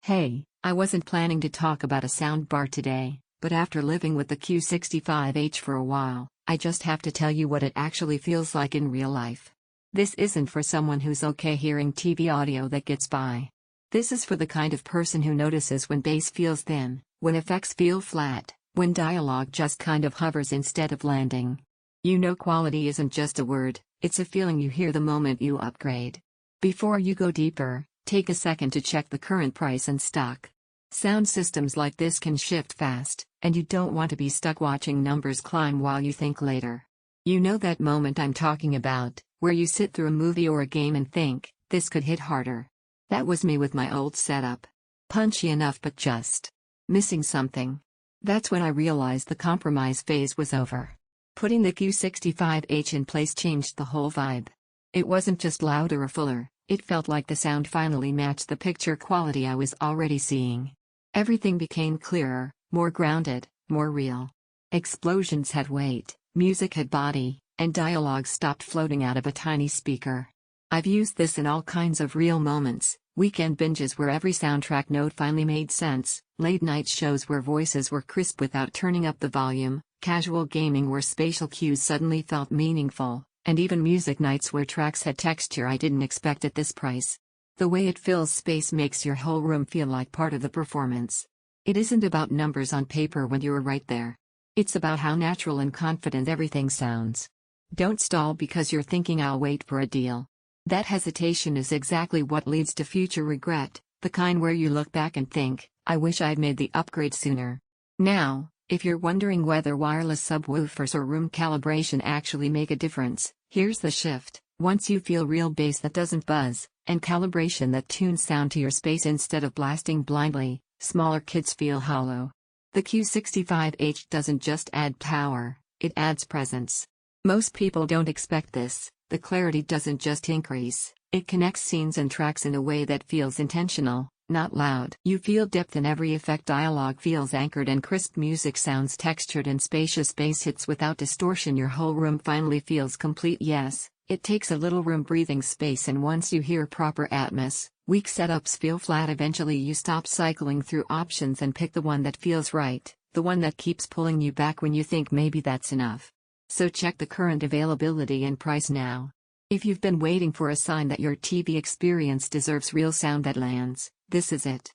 Hey, I wasn't planning to talk about a soundbar today, but after living with the Q65H for a while, I just have to tell you what it actually feels like in real life. This isn't for someone who's okay hearing TV audio that gets by. This is for the kind of person who notices when bass feels thin, when effects feel flat, when dialogue just kind of hovers instead of landing. You know, quality isn't just a word, it's a feeling you hear the moment you upgrade. Before you go deeper, take a second to check the current price and stock. Sound systems like this can shift fast, and you don't want to be stuck watching numbers climb while you think later. You know that moment I'm talking about, where you sit through a movie or a game and think, this could hit harder. That was me with my old setup. Punchy enough but just missing something. That's when I realized the compromise phase was over. Putting the Q65H in place changed the whole vibe. It wasn't just louder or fuller, it felt like the sound finally matched the picture quality I was already seeing. Everything became clearer, more grounded, more real. Explosions had weight, music had body, and dialogue stopped floating out of a tiny speaker. I've used this in all kinds of real moments: weekend binges where every soundtrack note finally made sense, late-night shows where voices were crisp without turning up the volume, casual gaming where spatial cues suddenly felt meaningful, and even music nights where tracks had texture I didn't expect at this price. The way it fills space makes your whole room feel like part of the performance. It isn't about numbers on paper when you're right there. It's about how natural and confident everything sounds. Don't stall because you're thinking I'll wait for a deal. That hesitation is exactly what leads to future regret, the kind where you look back and think, I wish I'd made the upgrade sooner. Now, if you're wondering whether wireless subwoofers or room calibration actually make a difference, here's the shift. Once you feel real bass that doesn't buzz, and calibration that tunes sound to your space instead of blasting blindly, smaller kits feel hollow. The Q65H doesn't just add power, it adds presence. Most people don't expect this. The clarity doesn't just increase, it connects scenes and tracks in a way that feels intentional, not loud. You feel depth in every effect, dialogue feels anchored, and crisp music sounds textured, and spacious bass hits without distortion. Your whole room finally feels complete. Yes, it takes a little room breathing space, and once you hear proper Atmos, weak setups feel flat. Eventually you stop cycling through options and pick the one that feels right, the one that keeps pulling you back when you think maybe that's enough. So check the current availability and price now. If you've been waiting for a sign that your TV experience deserves real sound that lands, this is it.